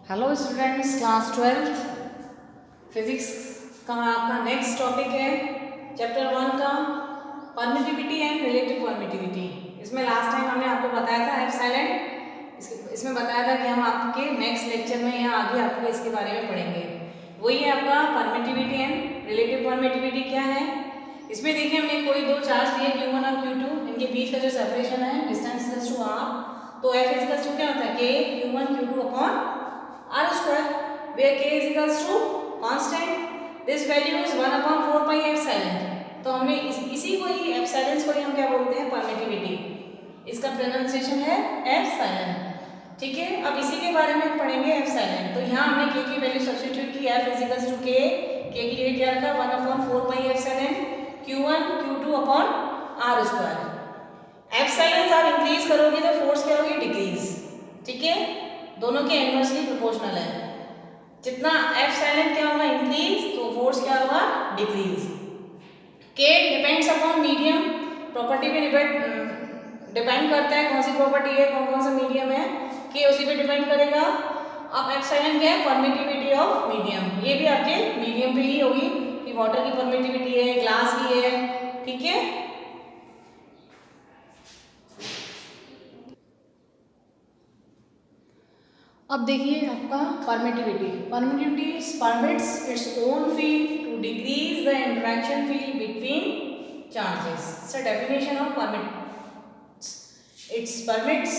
Hello students, class 12 physics का आपका next topic है चैप्टर 1 का परमिटिविटी एंड रिलेटिव परमिटिविटी। इसमें लास्ट टाइम हमने आपको बताया था एप्सिलॉन, इसमें बताया था कि हम आपके नेक्स्ट लेक्चर में या आगे आपको इसके बारे में पढ़ेंगे। वही है आपका परमिटिविटी एंड रिलेटिव परमिटिविटी। क्या है इसमें देखिए, हमने कोई दो चार्ज दिए Q1 और Q2, इनके बीच का जो सेपरेशन है डिस्टेंस इक्वल्स टू r, तो F इक्वल्स टू क्या होता है K Q1 Q2 upon r square, where K is equals to constant, this value is 1 upon 4 pi epsilon। तो हमने इसी को ही एप्सिलॉन को ही हम क्या बोलते हैं परमिटिविटी, इसका प्रोनाउंसिएशन है एप्सिलॉन। ठीक है, अब इसी के बारे में पढ़ेंगे एप्सिलॉन। तो यहाँ हमने K की वैल्यू सब्स्टिट्यूट की, F is equals to K, K की लिए क्या रखा 1 upon 4 pi epsilon Q1 Q2 upon r square। Epsilon आप इंक्रीज करोगे तो फोर्स क्या होगी डिक्रीज। ठीक है, दोनों के इनवर्सली प्रोपोर्शनल है। जितना एप्सिलॉन क्या होगा इंक्रीज, तो फोर्स क्या होगा डिक्रीज। के डिपेंड्स अपॉन मीडियम, प्रॉपर्टी पे डिपेंड करता है कौन सी प्रॉपर्टी है, कौन कौन सा मीडियम है, के उसी पे डिपेंड करेगा। अब एप्सिलॉन क्या है परमिटिविटी ऑफ मीडियम, ये भी आपके मीडियम पे ही होगी कि वाटर की परमिटिविटी है, ग्लास की है। ठीक है, अब देखिए आपका permittivity permits its own field to decrease the interaction field between charges. So definition of permits, its permits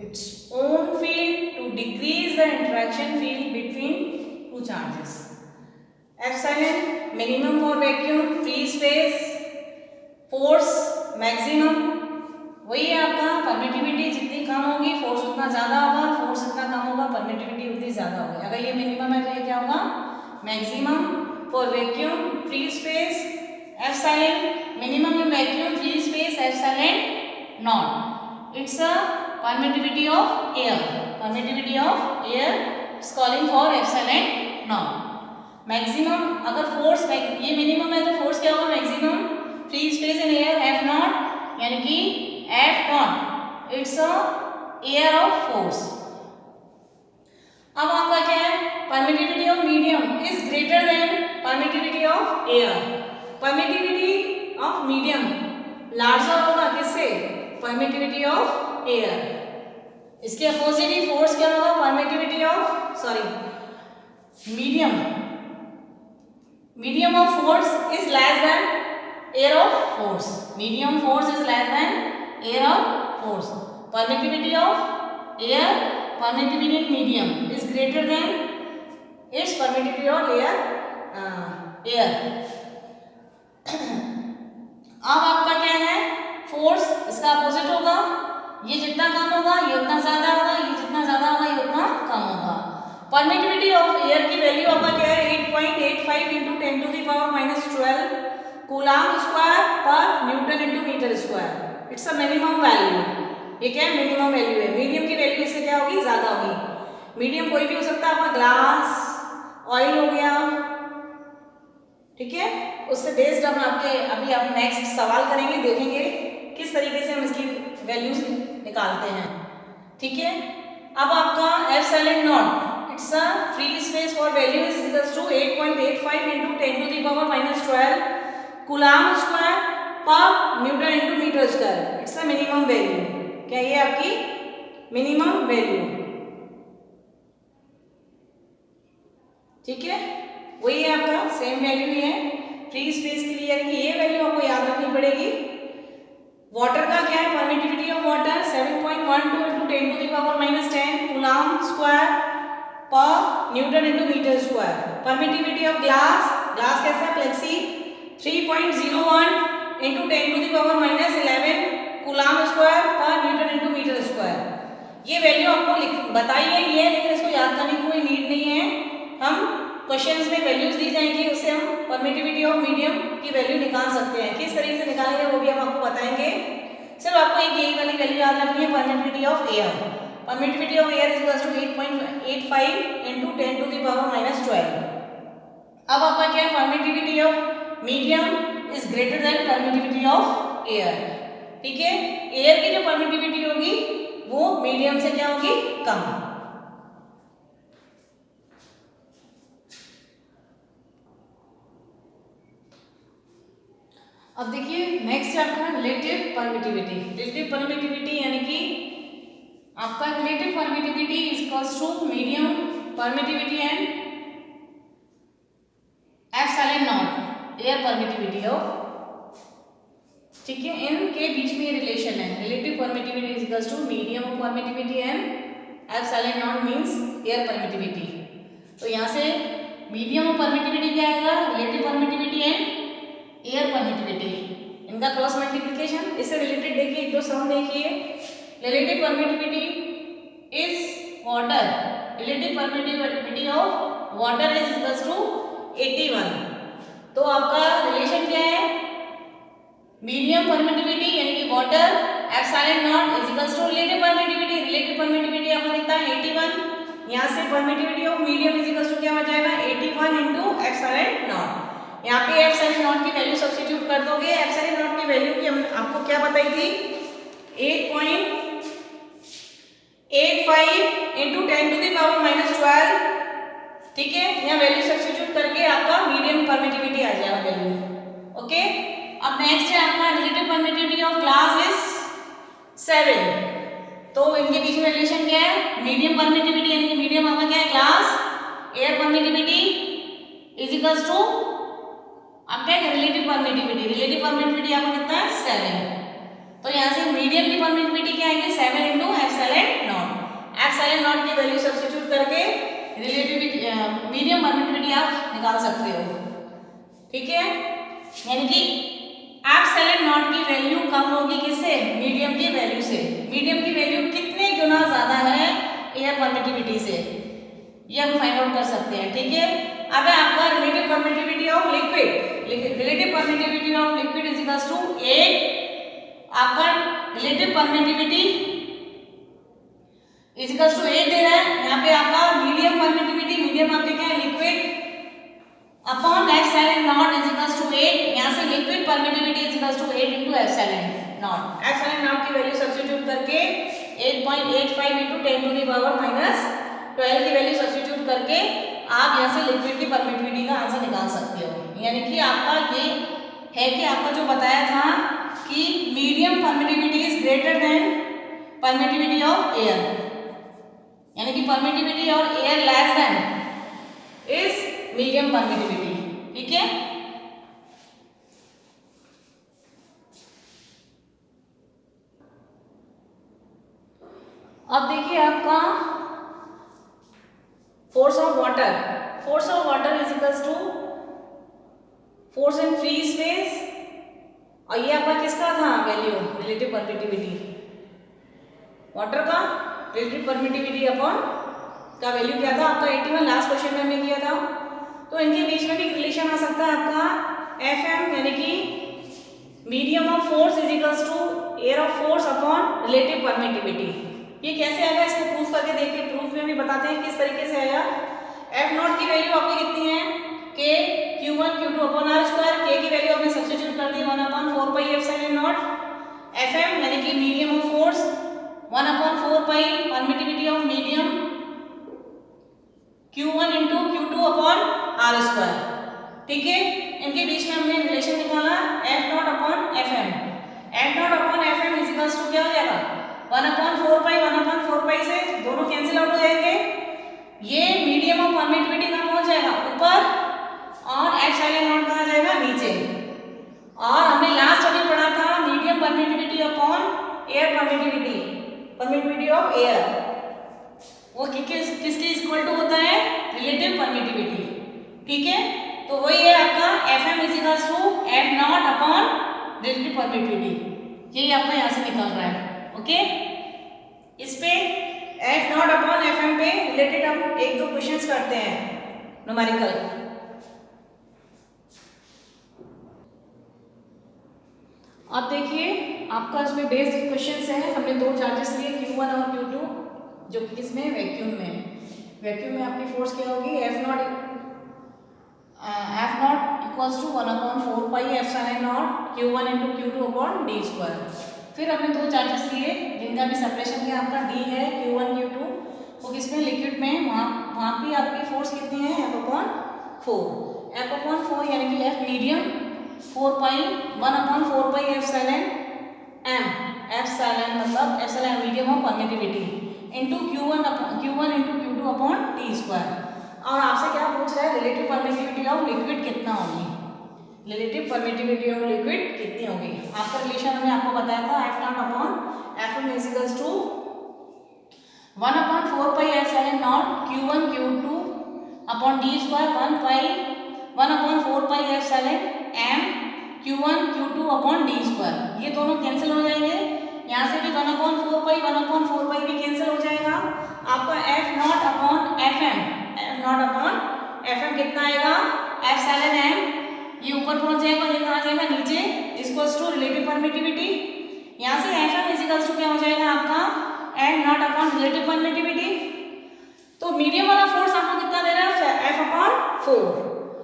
its own field to decrease the interaction field between two charges. Epsilon minimum for vacuum, free space, force maximum. वही है आपका permittivity, जितनी कम होगी force उतना ज्यादा होगा, force जितना कम होगा परमिटिविटी उतनी ज्यादा होगी। अगर ये मिनिमम है तो ये क्या होगा maximum. For vacuum, free space, epsilon minimum in vacuum, free space, epsilon nought. It's a permittivity of air, permittivity of air is calling for epsilon not. Maximum अगर फोर्स ये मिनिमम है तो फोर्स क्या होगा maximum. Free space in air F not, यानी कि F not it's a air of force. अब आपका क्या है permittivity of medium is greater than permittivity of air. Permittivity of medium larger होगा किससे, परमिटिविटी ऑफ एयर। इसके अपोजिट ही force क्या होगा permittivity of medium of force is less than air of force. Medium force is less than air of force. Permittivity of air, permittivity in medium is greater than its permittivity of air. अब आपका क्या है force, इसका opposite होगा, ये जितना कम होगा ये उतना ज्यादा होगा, ये जितना ज्यादा होगा ये उतना कम होगा। परमिटिविटी ऑफ एयर की वैल्यू आपका क्या है 8.85 into 10 to the power minus 12 coulomb square per newton into metre square. It's a minimum value. ये क्या है मिनिमम वैल्यू है। मीडियम की वैल्यू इससे क्या होगी ज्यादा होगी। मीडियम कोई भी हो सकता है, आपका ग्लास, ऑयल हो गया। ठीक है, उससे बेस्ड हम अभी हम नेक्स्ट सवाल करेंगे, देखेंगे किस तरीके से हम इसकी वैल्यूज निकालते हैं। ठीक है, अब आपका epsilon nought it's a free space for value is equals to 8.85 into 10 to the power minus 12 coulomb square per newton into metre square. It's a minimum value. क्या ये आपकी मिनिमम वैल्यू। ठीक है, वही है आपका सेम वैल्यू ही है free space के लिए, यानी कि ये वैल्यू आपको याद रखनी पड़ेगी। वाटर का क्या है permittivity of water 7.12 into 10 to the power minus 10 coulomb square per newton into metre square. Permittivity of glass कैसा है फ्लेक्सी 3.01 into 10 to the power minus 11 coulomb square per newton into metre square. ये value आपको बताई है ये, लेकिन इसको याद करने की कोई नीड नहीं है। हम क्वेश्चंस में वैल्यूज दी जाएंगी, उससे हम परमिटिविटी ऑफ मीडियम की वैल्यू निकाल सकते हैं। किस तरीके से निकालेंगे वो भी हम आपको बताएंगे। सिर्फ आपको एक यही वाली वैल्यू याद रखनी है permittivity of air. Permittivity of air is equals to 8.85 into 10 to the power minus 12। अब आपका क्या है permittivity of medium is greater than permittivity of air. ठीक है, एयर की जो परमिटिविटी होगी वो मीडियम से क्या होगी कम। अब देखिए नेक्स्ट है आपका रिलेटिव परमिटिविटी। रिलेटिव परमिटिविटी यानी कि आपका relative permittivity is equals to medium permittivity and epsilon naught air permittivity हो, ठीक है। इनके बीच में रिलेशन है। Relative permittivity is equals to medium permittivity and epsilon naught means air permittivity. तो यहाँ से मीडियम परमिटिविटी क्या आएगा, relative permittivity and air permittivity, इनका क्रॉस मल्टीप्लिकेशन। इससे रिलेटेड देखिए एक दो सम देखिए। Relative permittivity is water, relative permittivity of water is equals to 81। तो आपका रिलेशन क्या है, मीडियम परमिटिविटी यानी कि water epsilon naught is equals to relative permittivity. Relative permittivity आपको कितना है 81, यहाँ से permittivity of medium is equals to क्या हो जाएगा 81 इंटू एप्सिलॉन नॉट। यहाँ पे एप्सिलॉन नॉट की वैल्यू सब्स्टिट्यूट कर दोगे। एप्सिलॉन नॉट की वैल्यू की हम आपको क्या बताई थी 8.85 इंटू 10 टू द पावर -12, ठीक है। यहाँ वैल्यू सब्स्टिट्यूट करके आपका मीडियम परमिटिविटी आ जाएगा वैल्यू, ओके। अब नेक्स्ट है आपका relative permittivity of glass is 7। तो इनके बीच में रिलेशन क्या है, मीडियम परमिटिविटी यानी कि मीडियम आपका क्या है glass, air permittivity is equals to आपका रिलेटिव परमिटिविटी। रिलेटिव परमिटिविटी आपको कितना है 7। तो यहाँ से मीडियम की परमिटिविटी क्या आएगी 7 into epsilon naught. Epsilon naught की वैल्यू सब्स्टिट्यूट करके रिलेटिविटी मीडियम परमिटिविटी आप निकाल सकते हो, ठीक है। यानी कि एप्सिलॉन नॉट की वैल्यू कम होगी किससे, मीडियम की वैल्यू से। मीडियम की वैल्यू कितने गुना ज्यादा है एयर परमिटिविटी से, ये हम फाइंड आउट कर सकते हैं, ठीक है। अब है आपका relative permittivity of liquid. Relative permittivity of liquid is equals to 8। आपका relative permittivity is equals to 8 दे रहा है। यहाँ पे आपका मीडियम परमिटिविटी, मीडियम आपके क्या है liquid, upon epsilon naught is equals to 8। यहाँ से liquid permittivity is equals to 8 into epsilon naught. Epsilon naught की वैल्यू सब्स्टिट्यूट करके 8.85 इंटू 10 टू द पावर -12 की वैल्यू सब्स्टिट्यूट करके आप यहाँ से लिक्विड की परमिटिविटी का आंसर निकाल सकते हो। यानी कि आपका ये है कि आपका जो बताया था कि medium permittivity is greater than permittivity of air, यानी कि परमिटिविटी और air less than is medium permittivity, ठीक है। अब देखिए आपका force of water. Force of water is equals to force in free space, और ये आपका किसका था वैल्यू, रिलेटिव परमिटिविटी, वाटर का रिलेटिव परमिटिविटी अपॉन का वैल्यू क्या था आपका 81, लास्ट क्वेश्चन में हमने किया था। तो इनके बीच में भी रिलेशन आ सकता है आपका FM यानी कि medium of force is equals to air of force upon relative permittivity. ये कैसे आएगा, इसको प्रूफ करके देखिए। प्रूफ में भी बताते हैं किस तरीके से आएगा। F नॉट की वैल्यू आपकी कितनी है K Q1 Q2 upon R square. K की वैल्यू आपने सब्स्टिट्यूट कर दी 1/4 पाई एप्सिलॉन नॉट। FM यानी कि medium of force 1/4 pi permittivity of medium Q1 into Q2 upon R square, ठीक है। इनके बीच में हमने रिलेशन निकाला F naught upon FM। F naught upon FM is equals to क्या हो जाएगा 1/4 पाई से दोनों कैंसिल आउट हो जाएंगे। ये मीडियम ऑफ परमिटिविटी कहाँ पहुंच जाएगा ऊपर, और एप्सिलॉन नॉट कहाँ जाएगा नीचे। और हमने लास्ट अभी पढ़ा था medium permittivity upon air permittivity, permittivity of air, वो किसके इक्वल टू होता है रिलेटिव परमिटिविटी, ठीक है। तो वही है आपका FM is equals to F naught upon relative permittivity, यही आपका यहाँ से निकल रहा है, ओके। इस पे F नॉट अपॉन FM पे रिलेटेड हम एक दो क्वेश्चंस करते हैं न्यूमेरिकल। अब देखिए आपका इसमें बेसिक क्वेश्चंस है। हमने दो चार्जेस लिए Q1 और Q2, जो कि किसमें वैक्यूम में। वैक्यूम में आपकी फोर्स क्या होगी F naught equals to 1/4 pi epsilon naught Q1 into Q2 upon D square. फिर हमने दो चार्जेस लिए जिनका भी सेपरेशन क्या आपका D है Q1 Q2, वो किसमें लिक्विड में, वहाँ भी आपकी फोर्स कितनी है F/4 यानी कि F मीडियम 4 पाई 1/4 पाई एप्सिलॉन m, एप्सिलॉन मतलब epsilon medium of permittivity into Q1 into Q2 upon T square. और आपसे क्या पूछ रहा है, रिलेटिव परमिटिविटी ऑफ लिक्विड कितना होगी, रिलेटिव परमिटिविटी ऑफ लिक्विड कितनी होगी। आपका रिलेशन हमने आपको बताया था F0 upon Fm is equals to 1/4 pi epsilon naught Q1 Q2 upon T square 1/4 pi epsilon m Q1 Q2 upon D square. ये दोनों कैंसिल हो जाएंगे, यहाँ से भी 1/4 पाई भी कैंसिल हो जाएगा। आपका F0 अपॉन Fm कितना आएगा, एप्सिलॉन m, ये ऊपर पहुंच जाएगा, ये कहाँ जाएगा नीचे, इक्वल्स टू रिलेटिव परमिटिविटी। यहाँ से Fm इज इक्वल्स टू क्या हो जाएगा आपका F0 अपॉन रिलेटिव परमिटिविटी। तो मीडियम वाला फोर्स आपको कितना दे रहा है, F/4,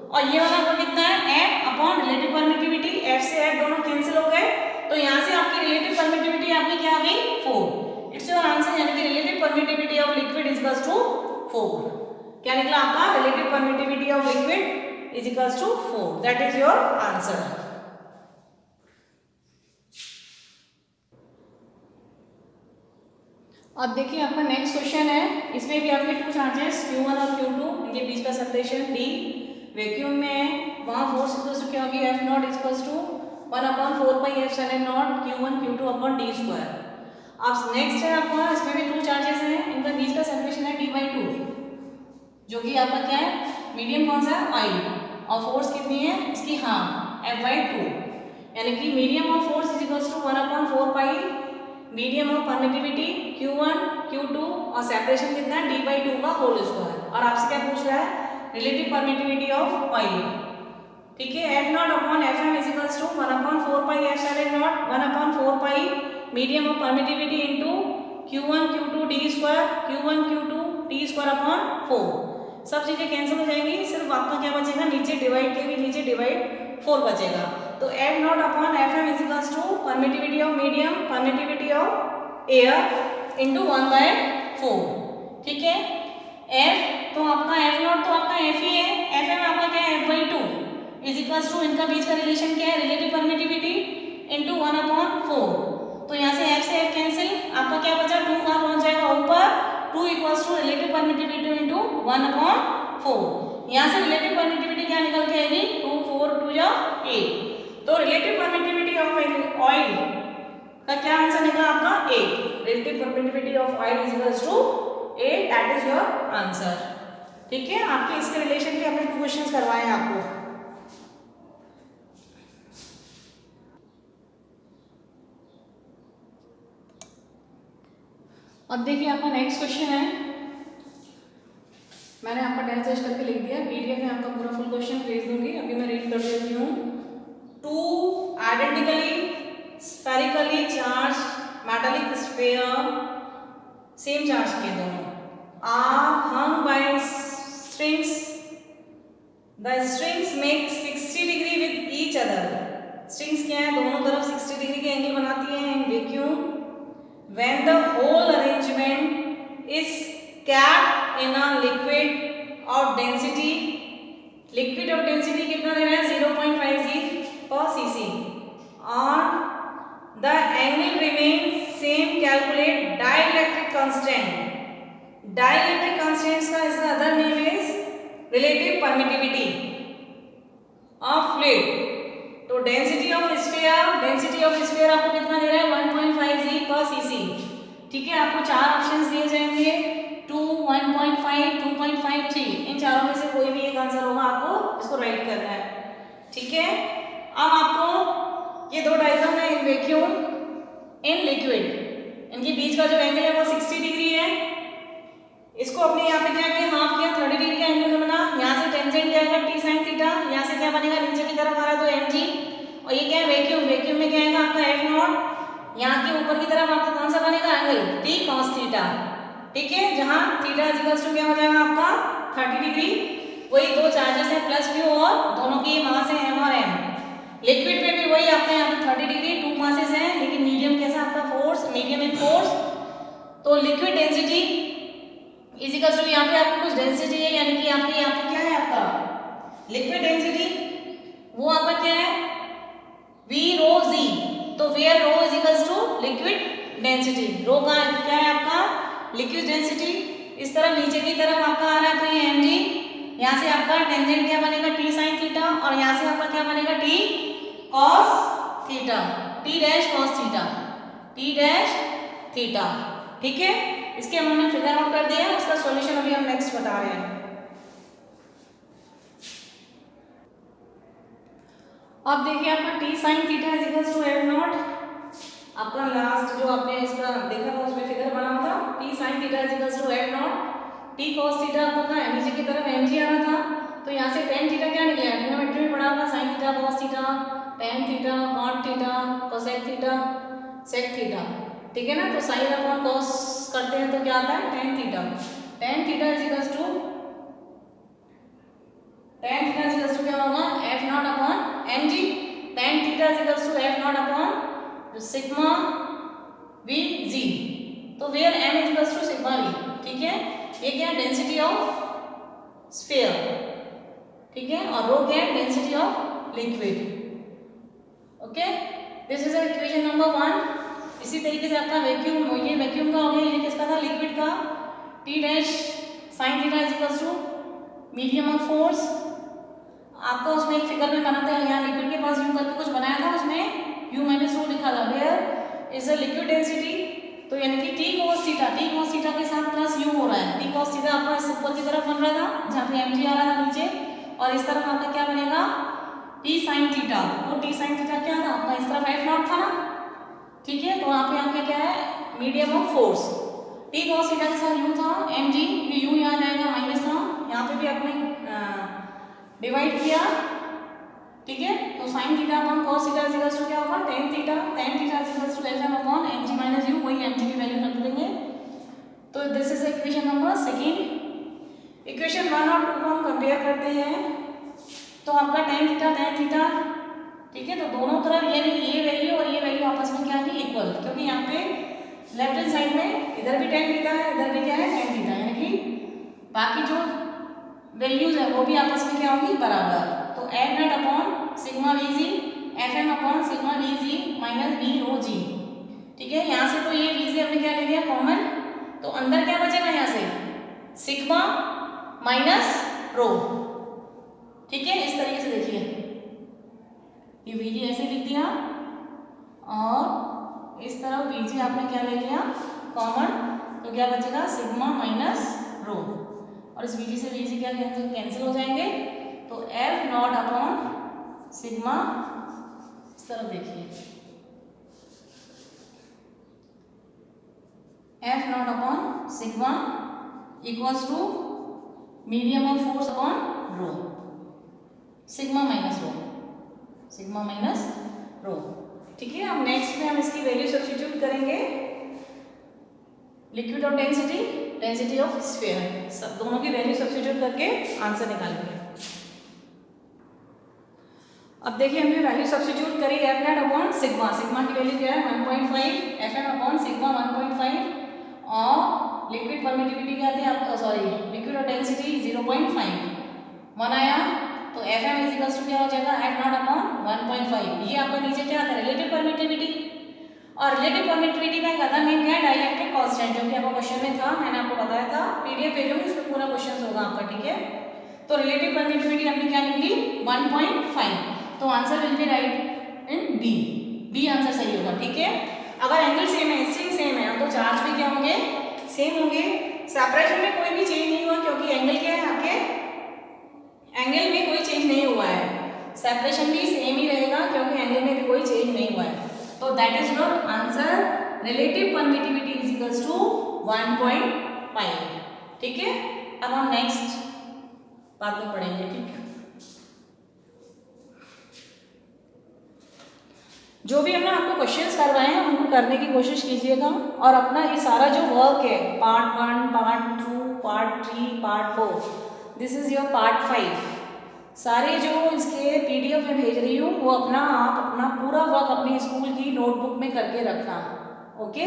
और ये वाला आपको कितना है, F upon relative permittivity. F से F दोनों कैंसिल हो गए, तो यहाँ से आपकी रिलेटिव परमिटिविटी आपकी क्या आ गई, 4। इट्स योर आंसर, यानी कि relative permittivity of liquid is equals to 4। क्या निकला आपका, रिलेटिव परमिटिविटी ऑफ लिक्विड is equals to 4. That is your answer. अब देखिए आपका नेक्स्ट क्वेश्चन है, इसमें भी आपके टू चार्जेस Q1 और Q2, इनके बीच का सेपरेशन D वैक्यूम में है, वहाँ फोर्स इक्वल्स टू क्या होगी, F0 equals to 1/4 pi epsilon naught Q1 Q2 upon D square. अब नेक्स्ट है आपका, इसमें भी टू चार्जेस हैं, इनका बीच का सेपरेशन है D/2, जो कि आपका क्या है, मीडियम कौन सा है, ऑयल, और फोर्स कितनी है इसकी, हाँ F/2, यानी कि medium of force is equals to 1/4 pi medium of permittivity Q1 Q2, और सेपरेशन कितना है, D/2 का होल स्क्वायर। और आपसे क्या पूछ रहा है, रिलेटिव परमिटिविटी ऑफ ऑयल, ठीक है। F0 upon Fm is equals to 1/4 pi epsilon naught 1/4 pi medium of permittivity into Q1 Q2 D square Q1 Q2 T square upon 4। सब चीजें कैंसिल हो जाएंगी, सिर्फ आपका क्या बचेगा, नीचे डिवाइड के भी नीचे डिवाइड 4 बचेगा। तो F0 upon Fm is equals to permittivity of medium, permittivity of air into 1/4, ठीक है। F तो आपका F0 तो आपका F ही है, Fm आपका क्या है, F/2 इज इक्वल्स टू, इनका बीच का रिलेशन क्या है, रिलेटिव परमिटिविटी इनटू 1/4। तो यहाँ से F से F कैंसिल, आपका क्या बचा, 2 कहाँ पहुंच जाएगा ऊपर, 2 equals to relative permittivity into 1/4। यहाँ से रिलेटिव परमिटिविटी क्या निकल के आएगी, 2 4 2 या 8। तो रिलेटिव परमिटिविटी ऑफ ऑयल का क्या आंसर निकला आपका, 8। Relative permittivity of oil is equals to 8, that is your answer, ठीक है। आपके इसके रिलेशन के हमने 2 क्वेश्चंस करवाए हैं आपको। अब देखिए आपका नेक्स्ट क्वेश्चन है, मैंने आपका टेंस सर्च करके लिख दिया, पीडीएफ में आपका पूरा फुल क्वेश्चन भेज दूंगी, अभी मैं रीड कर देती हूँ। 2 identically spherically charge metallic sphere, same charge के दोनों, are hung by strings, the strings make 60 degree with each other. Strings क्या है, दोनों तरफ 60 डिग्री के एंगल बनाती है in vacuum. When the whole arrangement is kept in a liquid of density, liquid of density कितना दे रहा है, 0.5 G per cc, और the angle remains same, calculate dielectric constant. Dielectric constants का इसका other name is relative permittivity of fluid। तो density of sphere आपको कितना दे रहा है, 1.5 G पर cc, ठीक है। आपको 4 ऑप्शंस दिए जाएंगे, 2 1.5 2.5 3, इन चारों में से कोई भी एक आंसर होगा, आपको इसको राइट करना है, ठीक है। अब आपको ये 2 डायग्राम है, इन वैक्यूम इन लिक्विड, इनके बीच का जो एंगल है वो 60 डिग्री है। इसको अपने यहाँ पे क्या किया, हाफ किया, 30 डिग्री का एंगल बना, यहाँ से टेंजेंट क्या आएगा, t sin थीटा, यहाँ से क्या बनेगा, नीचे की तरफ आ रहा है तो mg, और ये क्या है वैक्यूम में क्या आएगा आपका F0, यहाँ के ऊपर की तरफ आपका कौन सा बनेगा एंगल, t cos थीटा, ठीक है, जहाँ थीटा इक्वल्स टू क्या हो जाएगा आपका 30 डिग्री। वही 2 चार्जेस है प्लस q, और दोनों की मास है m और m। लिक्विड में भी वही आपका यहाँ पे 30 डिग्री 2 मासेस हैं, लेकिन मीडियम कैसा आपका फोर्स, मीडियम इन फोर्स। तो liquid density is equals to, यहाँ पे आपको कुछ डेंसिटी है, यानी कि आपकी यहाँ पे क्या है आपका लिक्विड डेंसिटी, वो आपका क्या है डेंसिटी। रो का क्या है आपका लिक्विड डेंसिटी, इस तरफ नीचे की तरफ आपका आ रहा है तो ये mg, यहाँ से आपका टेंजेंट क्या बनेगा t sin थीटा, और यहाँ से आपका क्या बनेगा t cos theta, t dash cos theta, t dash theta. ठीक है, इसके हमने फिगर आउट कर दिया, इसका सॉल्यूशन अभी हम नेक्स्ट बता रहे हैं। अब देखिए आपका t sin theta is equal to f naught, आपका लास्ट जो आपने इसका देखा था उसमें फिगर बना था, t sin theta is equal to f naught, t cos theta आपका नीचे की तरफ mg आ रहा था, तो यहाँ से tan थीटा क्या निकला, ट्रिग्नोमेट्री में पढ़ा था sin theta cos theta, tan theta cot theta cosec theta sec theta. ठीक है ना, तो sin अपॉन cos करते हैं तो क्या आता है tan theta, tan theta is equal to क्या होगा f naught upon mg, tan theta is equal to f naught upon sigma vg, तो where m is equal to sigma v। ठीक है, ये क्या है डेंसिटी ऑफ स्फीयर, ठीक है, और रो क्या है density of liquid. Okay, this is equation number 1। इसी तरीके से आपका वैक्यूम, ये वैक्यूम का हो गया, ये किसका था लिक्विड का, t dash sin theta is equal to medium of force. आपका उसमें एक फिगर में बना था, यहाँ लिक्विड के पास यू करके कुछ बनाया था, उसमें यू माइनस रो लिखा था, where is a liquid density, तो यानी कि t cos थीटा के साथ प्लस u हो रहा है, t cos थीटा आपका इस ऊपर की तरफ बन रहा था जहाँ पे mg आ रहा था नीचे, और इस तरफ आपका क्या बनेगा t sin थीटा, वो t sin थीटा क्या था आपका इस तरफ f नॉट था ना। ठीक है, तो वहाँ पे आपका क्या है medium of force, t cos theta के साथ u था mg, ये u यहाँ जाएगा माइनस था, यहाँ पे भी आपने डिवाइड किया। ठीक है, तो sin theta upon cos theta is equal to क्या होगा tan theta is equal to fm upon mg minus u, वही mg की वैल्यू रख देंगे। तो this is equation number second. Equation 1 और 2 को हम कंपेयर करते हैं, तो आपका tan थीटा, ठीक है, तो दोनों तरफ यानी ये वैल्यू और ये वैल्यू आपस में क्या है इक्वल, क्योंकि यहाँ पे लेफ्ट हैंड साइड में इधर भी tan थीटा है, इधर भी क्या है tan थीटा, यानी कि बाकी जो वैल्यूज है वो भी आपस में क्या होगी बराबर। तो f naught upon sigma vg, fm upon sigma vg minus v rho g। ठीक है, यहाँ से तो ये vg हमने क्या ले लिया कॉमन, तो अंदर क्या बचेगा यहाँ से सिग्मा माइनस रो। ठीक है, इस तरीके से देखिए, ये vg ऐसे लिख दिया और इस तरफ vg आपने क्या ले लिया कॉमन, तो क्या बचेगा सिग्मा माइनस रो, और इस vg से vg क्या कैंसिल हो जाएंगे, तो f नॉट अपॉन सिग्मा, इस तरफ देखिए f naught upon sigma equals to medium of force upon rho, sigma minus rho. ठीक है, अब नेक्स्ट में हम इसकी वैल्यू सब्स्टिट्यूट करेंगे, liquid of density of sphere, सब दोनों की वैल्यू सब्स्टिट्यूट करके आंसर निकालेंगे। अब देखिए हमने वैल्यू सब्स्टिट्यूट करी f नॉट अपॉन सिग्मा की वैल्यू क्या है 1.5, fm अपॉन सिग्मा 1.5, और लिक्विड परमिटिविटी क्या थी आपका, सॉरी लिक्विड ऑफ डेंसिटी 0.5 1 आया, तो fm इज इक्वल टू क्या हो जाएगा f नॉट अपॉन 1.5। ये आपका नीचे क्या आता है रिलेटिव परमिटिविटी, और रिलेटिव परमिटिविटी का एक अदर नेम क्या है डाइलेक्ट्रिक कांस्टेंट, जो कि आपको क्वेश्चन में था, मैंने आपको बताया था, पीडीएफ भेजूंगी उसमें पूरा क्वेश्चन होगा आपका। ठीक है, तो रिलेटिव परमिटिविटी हमने क्या निकली 1.5, तो answer will be right in B answer सही होगा। ठीक है, अगर एंगल सेम है, स्ट्रिंग सेम है, तो चार्ज भी क्या होंगे सेम होंगे, सेपरेशन में कोई भी चेंज नहीं हुआ, क्योंकि एंगल क्या है आपके एंगल में कोई चेंज नहीं हुआ है, सेपरेशन भी सेम ही रहेगा क्योंकि एंगल में भी कोई चेंज नहीं हुआ है, तो that is your answer, relative permittivity is equals to 1.5। ठीक है, अब हम नेक्स्ट बाद में पढ़ेंगे। ठीक है, जो भी हमने आपको क्वेश्चंस करवाए हैं उनको करने की कोशिश कीजिएगा, और अपना ये सारा जो वर्क है part 1, part 2, part 3, part 4, this is your part 5, सारे जो इसके पीडीएफ में भेज रही हूँ वो आप अपना पूरा वर्क अपनी स्कूल की नोटबुक में करके रखना। ओके।